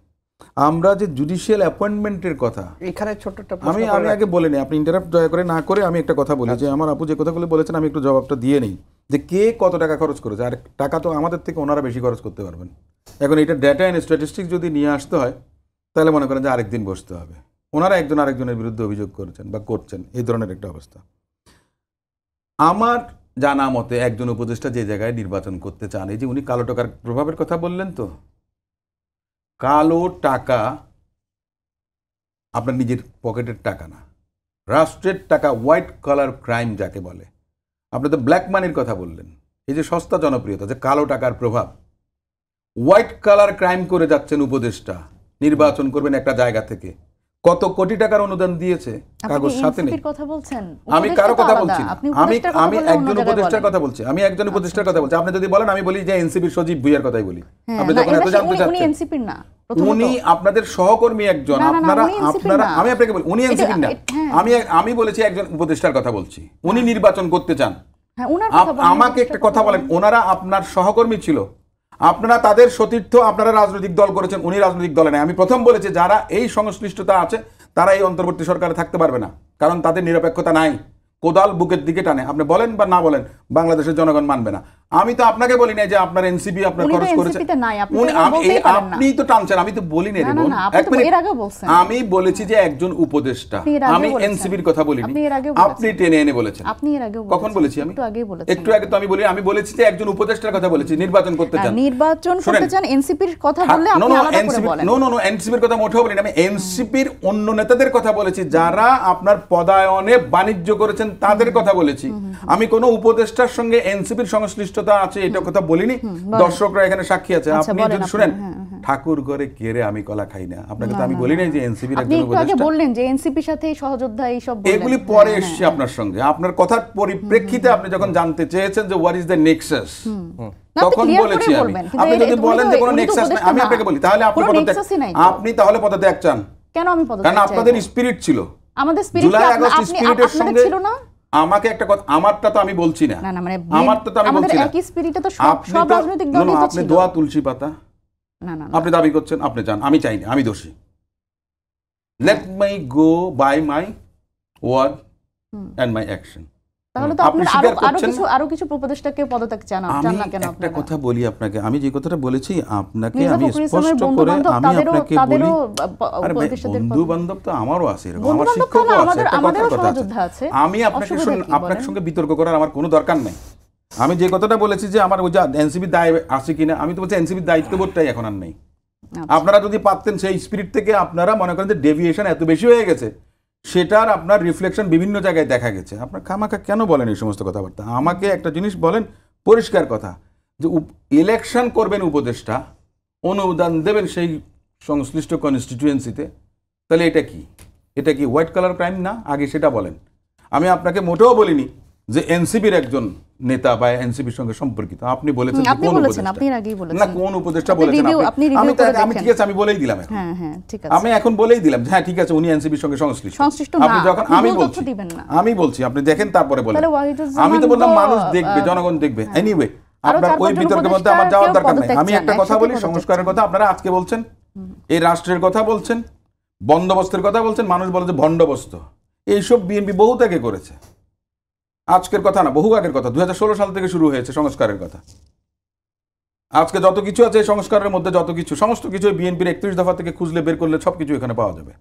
আমরা যে জুডিশিয়াল অ্যাপয়েন্টমেন্টের কথা, এখানে ছোট্ট একটা আমি আগে বলে নিই, আপনি ইন্টারাপ্ট দয়া করে না করে আমি একটা কথা বলি যে আমার আপু যে কথাগুলো বলেছেন আমি একটু জবাবটা দিয়ে নেই যে কে কত টাকা খরচ করেছে। আর টাকা তো আমাদের থেকে ওনারা বেশি খরচ করতে পারবেন। এখন এটা ডেটা অ্যান্ড স্ট্যাটিস্টিক্স যদি নিয়ে আসতে হয় তাহলে মনে করেন যে আরেকদিন বসতে হবে। ওনারা একজন আরেকজনের বিরুদ্ধে অভিযোগ করেছেন বা করছেন, এই ধরনের একটা অবস্থা। আমার জানা মতে একজন উপদেষ্টা যে জায়গায় নির্বাচন করতে চান, এই যে উনি কালো টাকার প্রভাবের কথা বললেন, তো কালো টাকা আপনার নিজের পকেটের টাকা না, রাষ্ট্রের টাকা, হোয়াইট কলার ক্রাইম যাকে বলে। আপনি তো ব্ল্যাক মানির কথা বললেন, এই যে সস্তা জনপ্রিয়তা, যে কালো টাকার প্রভাব, হোয়াইট কালার ক্রাইম করে যাচ্ছেন উপদেষ্টা, নির্বাচন করবেন একটা জায়গা থেকে। কত কোটি টাকার অনুদান দিয়েছে কাগজ সাথে নেই। আমি কারো কথা বলছি না, আমি একজন উপদেষ্টার কথা বলছি, আমি একজন উপদেষ্টার কথা বলছি। আপনি যদি বলেন আমি বলি যে এনসিপির সজীব ভুইয়ার কথাই বলি। আপনি যখন এত জানতে চাচ্ছেন, উনি আপনাদের সহকর্মী একজন, আপনারা আমি আপনাকে বলি উনি এনসিপির না। আমি বলেছি একজন উপদেষ্টার কথা বলছি, উনি নির্বাচন করতে চান। আমাকে একটা কথা বলেন, ওনারা আপনার সহকর্মী ছিল, আপনারা তাদের সতীর্থ, আপনারা রাজনৈতিক দল করেছেন, উনি রাজনৈতিক দলে নাই। আমি প্রথম বলেছি যারা এই সংশ্লিষ্টতা আছে তারা এই অন্তর্বর্তী সরকারে থাকতে পারবে না, কারণ তাদের নিরপেক্ষতা নাই, কোদাল বুকের দিকে টানে। আপনি বলেন বা না বলেন, বাংলাদেশের জনগণ মানবে না। আমি তো আপনাকে বলি না যে আপনার এনসিপি আপনার খরচ করেছে, আপনি তো টানছেন, আমি তো বলি না। আমি বলেছি যে একজন উপদেষ্টা, আমি এনসিপির কথা বলিনি, আপনি টেনে এনে বলেছেন। কখন বলেছি? আমি একটু আগে তো আমি বলেছি যে একজন উপদেষ্টার কথা বলেছি, নির্বাচন করতে চান, এনসিপির কথা বললে আপনি আলাদা করে বলেন। নো, এনসিপির কথা মোটেও বলিনি। আমি এনসিপির অন্য নেতাদের কথা বলেছি যারা আপনার পদায়নে বাণিজ্য করেছেন, তাদের কথা বলেছি। আমি কোন উপদেষ্টার সঙ্গে এনসিপির সংশ্লিষ্টতা আছে এটা কথা বলিনি। দর্শকরা এখানে সাক্ষী আছে। আপনি যদি শুনেন, ঠাকুর ঘরে কেড়ে আমি কলা খাই না, আপনাকে তো আমি বলি নাই যে এনসিপির একজন উপদেষ্টা। আপনি বললেন যে এনসিপির সাথে সহযোদ্ধা এই সব বললেন, এগুলি পরে এসেছে আপনার সঙ্গে। আপনার কথার পরিপ্রেক্ষিতে আপনি যখন জানতে চেয়েছেন যে হোয়াট ইজ দ্য নেক্সাস, তখন বলেছি আমি। আপনি যদি বলেন যে কোনো নেক্সাস নাই, আমি আপনাকে বলি তাহলে আপনি তাহলে পদত্যাগ চান কেন? আমি পদত্যাগ চাই, কারণ আপনাদের স্পিরিট ছিল, আমাদের স্পিরিট স্পিরিটের সঙ্গে ছিল না। আমাকে একটা কথা, আমারটা তো আমি বলছি না, মানে আমারটা তো আমি বলছি না, একই স্পিরিটে তো সব রাজনৈতিক দলই তো ছিল। আপনি দোয়া তুলসী পাতা, না আপনি দাবি করছেন, আপনি চান, আমি চাই না, আমি দোষী। Let my go by my word and my action. তাহলে তো আপনি আরো কিছু উপদেষ্টাকে পদত্যাগ চান না কেন? একটা কথা বলি আপনাকে, আমি যে কথাটা বলেছি আপনাকে আমি স্পষ্ট করে আমি আপনাকে বলি, আরে বন্ধু বান্ধব তো আমারও আছে, এরকম আমার শিক্ষকও আছে, একটা কথা আছে। আমি আপনাকে আপনার সঙ্গে বিতর্ক করার আমার কোনো দরকার নাই। আমি যে কথাটা বলেছি যে আমার ওই যে এনসিপির দায় আছে কিনা, আমি তো বলছি এনসিপির দায়িত্ববোধটাই এখন আর নেই। আপনারা যদি পারতেন সেই স্পিরিট থেকে, আপনারা মনে করেন যে ডেভিয়েশন এত বেশি হয়ে গেছে, সেটার আপনার রিফ্লেকশন বিভিন্ন জায়গায় দেখা গেছে। আপনার খামাখা কেন বলেন এই সমস্ত কথাবার্তা? আমাকে একটা জিনিস বলেন, পরিষ্কার কথা, যে ইলেকশন করবেন উপদেষ্টা, অনুদান দেবেন সেই সংশ্লিষ্ট কনস্টিটিউয়েন্সিতে, তাহলে এটা কি হোয়াইট কালার ক্রাইম না? আগে সেটা বলেন। আমি আপনাকে মোটেও বলিনি যে এনসিপির একজন নেতা বা এনসিপির সঙ্গে সম্পর্কিত। আপনি বলেছেন কোন উপদেষ্টা, না কোন উপদেষ্টা বলেছেন আমি ঠিক আছে, আমি বলেই দিলাম এখন। আমি এখন বলেই দিলাম হ্যাঁ ঠিক আছে, উনি এনসিপির সঙ্গে সংশ্লিষ্ট। আপনি যখন আমি বলছি আপনি দেখেন, তারপরে বলেন। আমি তো বললাম মানুষ দেখবে, জনগণ দেখবে। এনিওয়ে, আপনার ওই বিতর্কের মধ্যে আমার যাওয়ার দরকার নাই। আমি একটা কথা বলি, সংস্কারের কথা আপনারা আজকে বলছেন, এই রাষ্ট্রের কথা বলছেন, বন্দোবস্তের কথা বলছেন, মানুষ বলে যে বন্দোবস্ত। এইসব বিএনপি বহু আগে করেছে, আজকের কথা না, বহু আগের কথা। 2016 সাল থেকে শুরু হয়েছে সংস্কারের কথা। আজকে যত কিছু আছে এই সংস্কারের মধ্যে, যত কিছু, সমস্ত কিছু বিএনপির 31 দফা থেকে খুঁজলে বের করলে সবকিছু এখানে পাওয়া যাবে।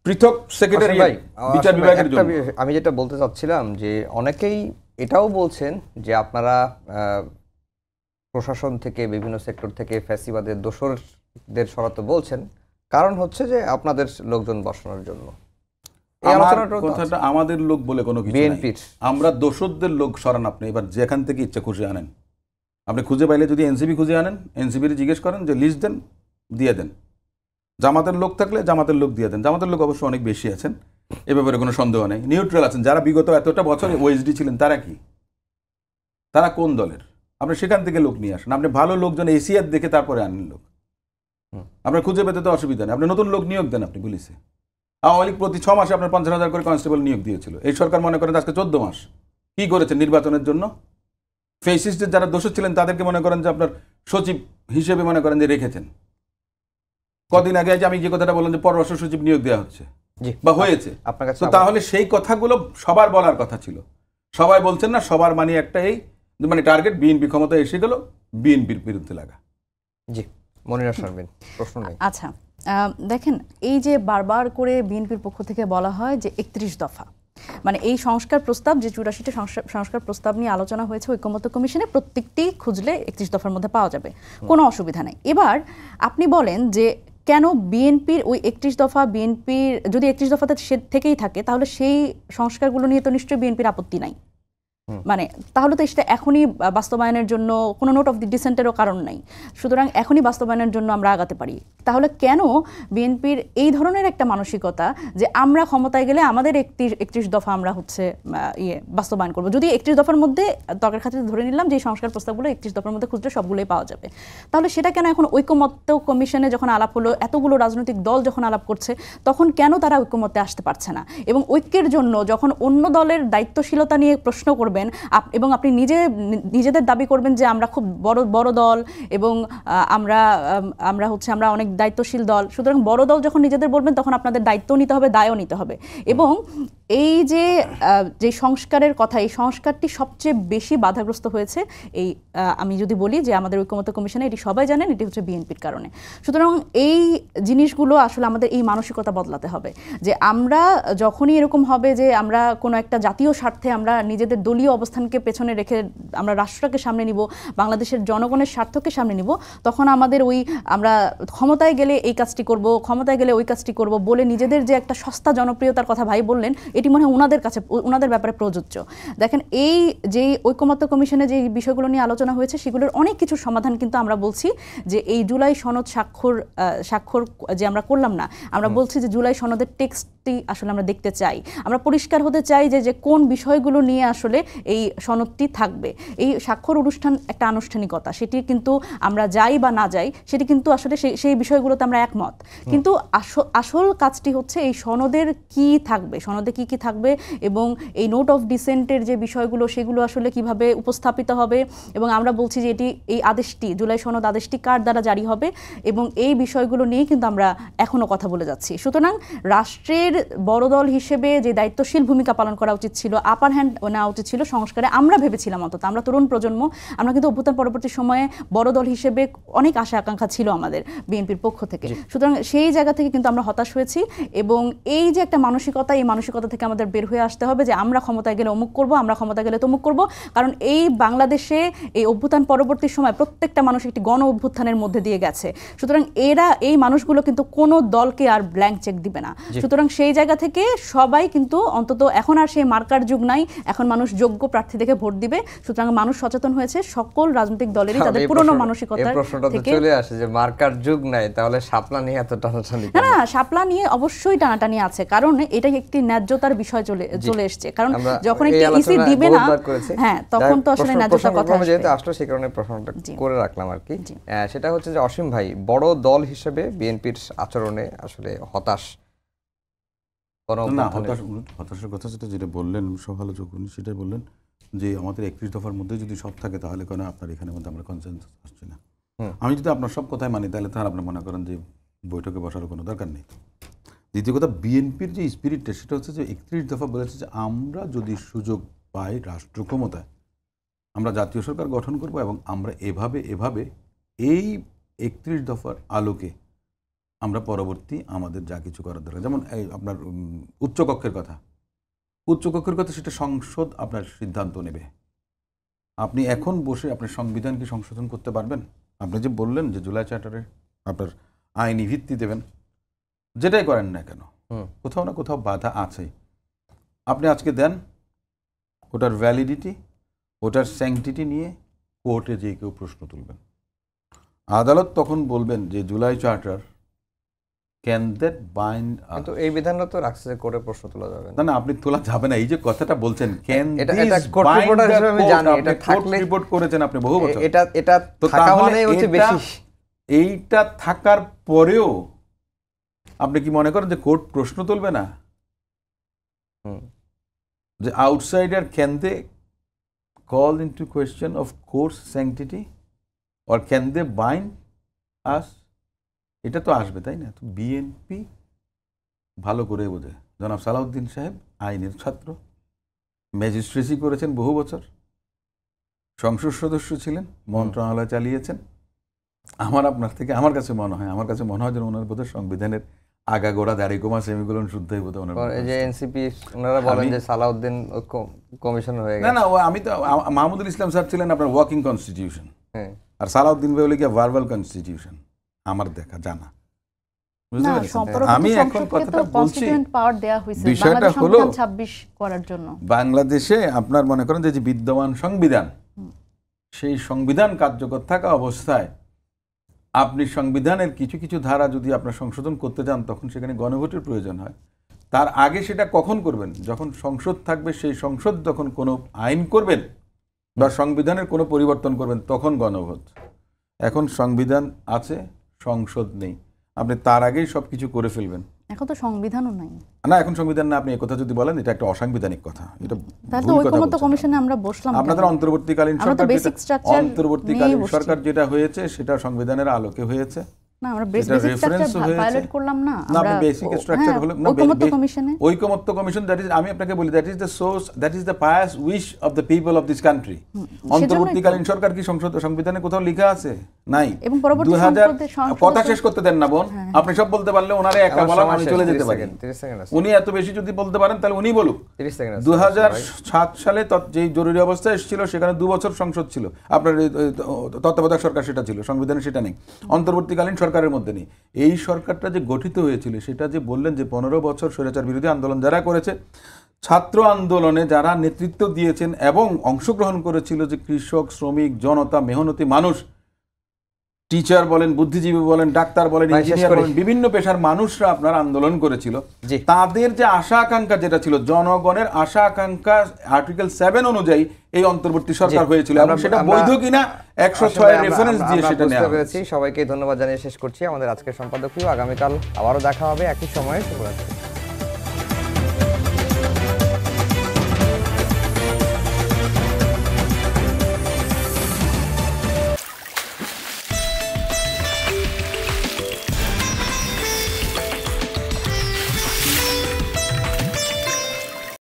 পৃথক সেক্রেটারি বিচার বিভাগের জন্য আমি যেটা বলতে চাচ্ছিলাম যে অনেকেই এটাও বলছেন যে আপনারা প্রশাসন থেকে, বিভিন্ন সেক্টর থেকে ফ্যাসিবাদের দোসরদের সরাতে বলছেন, কারণ হচ্ছে যে আপনাদের লোকজন বসানোর জন্য। কথাটা আমাদের লোক বলে কোনো কিছু নাই। আমরা দোসরদের লোক সরান, আপনি এবার যেখান থেকে ইচ্ছা খুশি আনেন। আপনি খুঁজে পাইলে যদি এনসিপি খুঁজে আনেন, এনসিপির জিজ্ঞেস করেন যে লিস্ট দেন, দিয়ে দেন। জামাতের লোক থাকলে জামাতের লোক দিয়ে দেন। জামাতের লোক অবশ্য অনেক বেশি আছেন, এ ব্যাপারে কোনো সন্দেহ নেই। নিউট্রাল আছেন যারা বিগত এতটা বছর ওএসডি ছিলেন, তারা কি, তারা কোন দলের? আপনি সেখান থেকে লোক নিয়ে আসেন। আপনি ভালো লোকজন এসিয়ার দেখে তারপরে আনেন লোক। আপনার খুঁজে পেতে তো অসুবিধা নেই। আপনি নতুন লোক নিয়োগ দেন। আপনি পুলিশে আওয়ামী লীগ প্রতি 6 মাসে আপনার 50,000 করে কনস্টেবল নিয়োগ দিয়েছিল। এই সরকার মনে করেন আজকে 14 মাস কি করেছে নির্বাচনের জন্য? ফেসিস্টের যারা দোষী ছিলেন তাদেরকে মনে করেন যে আপনার সচিব হিসেবে মনে করেন যে রেখেছেন। কদিন আগে যে আমি যে কথাটা বললাম যে পররাষ্ট্র সচিব নিয়োগ দেওয়া হচ্ছে জি বা হয়েছে, আপনার কাছে তো তাহলে সেই কথাগুলো সবার বলার কথা ছিল। সবাই বলছেন না, সবার মানে একটা এই মানে টার্গেট বিএনপি ক্ষমতা এসে গেল, বিএনপির বিরুদ্ধে লাগা। জি মনিরা শারমিন, প্রশ্ন নেই। আচ্ছা, দেখেন, এই যে বারবার করে বিএনপির পক্ষ থেকে বলা হয় যে 31 দফা, মানে এই সংস্কার প্রস্তাব যে 84টা সংস্কার প্রস্তাব নিয়ে আলোচনা হয়েছে ঐকমত্য কমিশনে, প্রত্যেকটি খুঁজলে 31 দফার মধ্যে পাওয়া যাবে, কোনো অসুবিধা নেই। এবার আপনি বলেন যে কেন বিএনপির ওই 31 দফা, বিএনপির যদি 31 দফাতে সে থেকেই থাকে তাহলে সেই সংস্কারগুলো নিয়ে তো নিশ্চয়ই বিএনপির আপত্তি নাই, মানে তাহলে তো সেটা এখনই বাস্তবায়নের জন্য কোনো নোট অফ দি ডিসেন্টেরও কারণ নাই, সুতরাং এখনই বাস্তবায়নের জন্য আমরা আগাতে পারি। তাহলে কেন বিএনপির এই ধরনের একটা মানসিকতা যে আমরা ক্ষমতায় গেলে আমাদের 31 দফা আমরা হচ্ছে বাস্তবায়ন করবো, যদি 31 দফার মধ্যে তর্কের খাতিরে ধরে নিলাম যে সংস্কার প্রস্তাবগুলো 31 দফার মধ্যে খুঁজলে সবগুলোই পাওয়া যাবে, তাহলে সেটা কেন এখন ঐকমত্য কমিশনে যখন আলাপ হলো, এতগুলো রাজনৈতিক দল যখন আলাপ করছে, তখন কেন তারা ঐকমত্যে আসতে পারছে না? এবং ঐক্যের জন্য যখন অন্য দলের দায়িত্বশীলতা নিয়ে প্রশ্ন করবেন এবং আপনি নিজেদের দাবি করবেন যে আমরা খুব বড় দল এবং আমরা অনেক দায়িত্বশীল দল, সুতরাং বড় দল যখন নিজেদের বলবেন তখন আপনাদের দায়িত্ব নিতে হবে, দায়ও নিতে হবে। এবং এই যে সংস্কারের কথা, এই সংস্কারটি সবচেয়ে বেশি বাধাগ্রস্ত হয়েছে এই আমি যদি বলি যে আমাদের ঐকমত্য কমিশনে, এটি সবাই জানেন, এটি হচ্ছে বিএনপির কারণে। সুতরাং এই জিনিসগুলো আসলে আমাদের এই মানসিকতা বদলাতে হবে যে আমরা যখনই এরকম হবে যে আমরা কোনো একটা জাতীয় স্বার্থে আমরা নিজেদের দলীয় অবস্থানকে পেছনে রেখে আমরা রাষ্ট্রকে সামনে নিব, বাংলাদেশের জনগণের স্বার্থকে সামনে নিব, তখন আমাদের আমরা ক্ষমতায় গেলে এই কাজটি করব, ক্ষমতায় গেলে ওই কাজটি করব বলে নিজেদের যে একটা সস্তা জনপ্রিয়তার কথা ভাই বললেন, এটি মনে হয় ওনাদের ব্যাপারে প্রযোজ্য। দেখেন, এই যে ঐকমত্য কমিশনে যে বিষয়গুলো নিয়ে আলোচনা হয়েছে সেগুলোর অনেক কিছুর সমাধান কিন্তু আমরা বলছি যে এই জুলাই সনদ স্বাক্ষর যে আমরা করলাম না, আমরা বলছি যে জুলাই সনদের টেক্সটটি আসলে আমরা দেখতে চাই, আমরা পরিষ্কার হতে চাই যে কোন বিষয়গুলো নিয়ে আসলে এই সনদটি থাকবে। এই স্বাক্ষর অনুষ্ঠান একটা আনুষ্ঠানিকতা, সেটি কিন্তু আমরা যাই বা না যাই সেটি কিন্তু আসলে সেই বিষয়গুলোতে আমরা একমত, কিন্তু আসল কাজটি হচ্ছে এই সনদের কি থাকবে, সনদে কি কি থাকবে এবং এই নোট অফ ডিসেন্টের যে বিষয়গুলো সেগুলো আসলে কিভাবে উপস্থাপিত হবে। এবং আমরা বলছি যে এই আদেশটি, জুলাই সনদ আদেশটি কার দ্বারা জারি হবে, এবং এই বিষয়গুলো নিয়ে কিন্তু আমরা এখনো কথা বলে যাচ্ছি। সুতরাং রাষ্ট্রের বড় দল হিসেবে যে দায়িত্বশীল ভূমিকা পালন করা উচিত ছিল, আপার হ্যান্ড নেওয়া উচিত ছিল সংস্কারে, আমরা ভেবেছিলাম, অন্তত আমরা তরুণ প্রজন্ম, আমরা কিন্তু অভ্যুত্থান পরবর্তী সময়ে বড় দল হিসেবে অনেক আশা আকাঙ্ক্ষা ছিল আমাদের বিএনপির পক্ষ থেকে। সুতরাং সেই জায়গা থেকে কিন্তু আমরা হতাশ হয়েছি, এবং এই যে একটা মানসিকতা, এই মানসিকতা থেকে আমাদের বের হয়ে আসতে হবে যে আমরা ক্ষমতায় গেলে অমুক করব, আমরা ক্ষমতায় গেলে তমুক করব। কারণ এই বাংলাদেশে এই অভ্যুত্থান পরবর্তী সময় প্রত্যেকটা মানুষ একটি গণ অভ্যুত্থানের মধ্যে দিয়ে গেছে, সুতরাং এই মানুষগুলো কিন্তু কোনো দলকে আর ব্ল্যাঙ্ক চেক দিবে না। সুতরাং সেই জায়গা থেকে সবাই কিন্তু, অন্তত এখন আর সেই মার্কার যুগ নাই, এখন মানুষ যোগ্য প্রার্থী দেখে ভোট দিবে। সুতরাং মানুষ সচেতন হয়েছে, সকল রাজনৈতিক দলেরই তাদের পুরনো মানসিকতা থেকে চলে আসে যে মার্কার যুগ নাই, তাহলে শাপলা নিয়ে এত টানাটানি? না, শাপলা নিয়ে অবশ্যই টানাটানি আছে, কারণ এটা একটি ন্যায্যতার বিষয় চলে এসছে। কারণ যখন একটি ইসি দিবে না, হ্যাঁ, তখন তো আসলে ন্যায্যতার কথা আসবে। যেহেতু আসলে সেই কারণে প্রশ্নটা করে রাখলাম আর কি। সেটা হচ্ছে যে অসীম ভাই, বড় দল হিসেবে বিএনপির আচরণে আসলে হতাশ? না, হতাশার কথা যেটা বললেন সমালোচক, উনি সেটাই বললেন যে আমাদের 31 দফার মধ্যে যদি সব থাকে তাহলে কেন আপনার এখানে মধ্যে আমরা কনসেনসাস আসছি না। আমি যদি আপনার সব কথাই মানি তাহলে তার আপনি মনে করেন যে বৈঠকে বসার কোনো দরকার নেই। দ্বিতীয় কথা, বিএনপির যে স্পিরিটটা সেটা হচ্ছে যে 31 দফা বলেছে যে আমরা যদি সুযোগ পাই রাষ্ট্র ক্ষমতায় আমরা জাতীয় সরকার গঠন করব, এবং আমরা এভাবে এই 31 দফার আলোকে আমরা পরবর্তী আমাদের যা কিছু করার দরকার, যেমন এই আপনার উচ্চকক্ষের কথা সেটা সংসদ আপনার সিদ্ধান্ত নেবে। আপনি এখন বসে আপনার সংবিধান কি সংশোধন করতে পারবেন? আপনি যে বললেন যে জুলাই চার্টারে আপনার আইনি ভিত্তি দেবেন, যেটাই করেন না কেন কোথাও না কোথাও বাধা আছে। আপনি আজকে দেন, ওটার ভ্যালিডিটি, ওটার স্যাংটিটি নিয়ে কোর্টে যে কেউ প্রশ্ন তুলবেন, আদালত তখন বলবেন যে July charter can that bind. কিন্তু এই বিধানটা তো রাখছে যে কোর্টে প্রশ্ন তোলা যাবে না। না, আপনি তোলা যাবে না। এই যে কথাটা বলছেন, ক্যান এটা কোর্ট রিপোর্টার হিসেবে আমি জানি, এটা থাকলে রিপোর্ট করেছেন আপনি বহু বছর, এটা থাকা মানেই হচ্ছে বেশি। এইটা থাকার পরেও আপনি কি মনে করেন যে কোর্ট প্রশ্ন তুলবে না? যে outsider can they call into question of courts sanctity, or can they bind us? এটা তো আসবে, তাই না? তো বিএনপি ভালো করে বোঝে। জনাব সালাউদ্দিন সাহেব আইনের ছাত্র, ম্যাজিস্ট্রেসি করেছেন বহু বছর, সংসদ সদস্য ছিলেন, মন্ত্রণালয় চালিয়েছেন। আমার কাছে মনে হয় যেন ওনার বোধহয় সংবিধানের আগাগোড়া দাড়িকোমা সেমিকোলন শুদ্ধই বোধহয় ওনার। এই যে এনসিপি ওনারা বলেন যে সালাউদ্দিন কমিশন হয়ে না গেছে। না, আমি তো মাহমুদুল ইসলাম স্যার ছিলেন আপনার ওয়ার্কিং কনস্টিটিউশন, হ্যাঁ, আর সালাউদ্দিন ভাই হলে কি ভার্বাল কনস্টিটিউশন, আমার দেখা জানা। বুঝতে না, পেরেছেন? পরবর্তী আমি এখন সংসদকে তো কথাটা বলছি, কনস্টিটিউয়েন্ট পাওয়ার দেয়া হয়েছে বিষয়টা বাংলাদেশ হলো সংবিধান 26 করার জন্য। বাংলাদেশে আপনার মনে করেন যে বিদ্যমান সংবিধান, সেই সংবিধান কার্যকর থাকা অবস্থায় আপনি সংবিধানের কিছু কিছু ধারা যদি আপনার সংশোধন করতে যান, তখন সেখানে গণভোটের প্রয়োজন হয়। তার আগে সেটা কখন করবেন? যখন সংসদ থাকবে, সেই সংসদ যখন কোনো আইন করবেন বা সংবিধানের কোনো পরিবর্তন করবেন, তখন গণভোট। এখন সংবিধান আছে, সংসদ নেই, আপনি তার আগেই সব কিছু করে ফেলবেন। এখন তো সংবিধানও নাই। না, এখন সংবিধান না, আপনি একথা যদি বলেন এটা একটা অসাংবিধানিক কথা, এটা তাহলে তো ভুল কথা ঐকমত্য বলছেন। কমিশনে আমরা বসলাম আপনাদের কেন? অন্তর্বর্তীকালীন আমরা তো সরকার basic structure অন্তর্বর্তীকালীন নিয়েই বসছি। সরকার যেটা হয়েছে সেটা সংবিধানের আলোকে হয়েছে। না, আমরা এটা বেসিক reference স্ট্রাকচার হয়েছে। ভায়োলেট করলাম না। না, আপনি বেসিক স্ট্রাকচার হলো না, ঐকমত্য কমিশনে ঐকমত্য কমিশন, দ্যাট ইজ, আমি আপনাকে বলি, that is the source, that is the pious wish of the people of this country. অন্তর্বর্তীকালীন সরকার কি সংবিধানে কোথাও লেখা আছে? নাই। এবং পরবর্তী 2000 সংসদে কথা শেষ করতে দেন না বোন, আপনি সব বলতে পারলে ওনারে একা বলা, আমি চলে যেতে পারি। 30 সেকেন্ড আছে। উনি এত বেশি যদি বলতে পারেন তাহলে উনি বলুক। 30 সেকেন্ড আছে। 2007 সালে যেই জরুরি অবস্থা এসেছিল, সেখানে 2 বছর সংসদ ছিল, আপনার তত্ত্বাবধায়ক সরকার সেটা ছিল, সংবিধানে সেটা নেই, অন্তর্বর্তীকালীন সরকারের মধ্যে নেই। এই সরকারটা যে গঠিত হয়েছিল, সেটা যে বললেন যে 15 বছর স্বৈরাচার বিরোধী আন্দোলন যারা করেছে, ছাত্র আন্দোলনে যারা নেতৃত্ব দিয়েছেন এবং অংশগ্রহণ করেছিল, যে কৃষক, শ্রমিক, জনতা, মেহনতি মানুষ, টিচার বলেন, বুদ্ধিজীবী বলেন, ডাক্তার বলেন, ভাই, শেষ ইঞ্জিনিয়ার করি। বলেন, বিভিন্ন পেশার মানুষরা আপনার আন্দোলন করেছিল। জি। তাদের যে আশা আকাঙ্ক্ষা যেটা ছিল, জনগণের আশা আকাঙ্ক্ষা আর্টিকেল 7 অনুযায়ী এই অন্তর্বর্তী সরকার হয়েছিল, এবং সেটা বৈধ কিনা 106 রেফারেন্স দিয়ে সেটা নেওয়া হয়েছে। সবাইকে ধন্যবাদ জানিয়ে শেষ করছি আমাদের আজকের সম্পাদকীয়। আগামীকাল আবারও দেখা হবে একই সময়ে। শুভরাত্রি।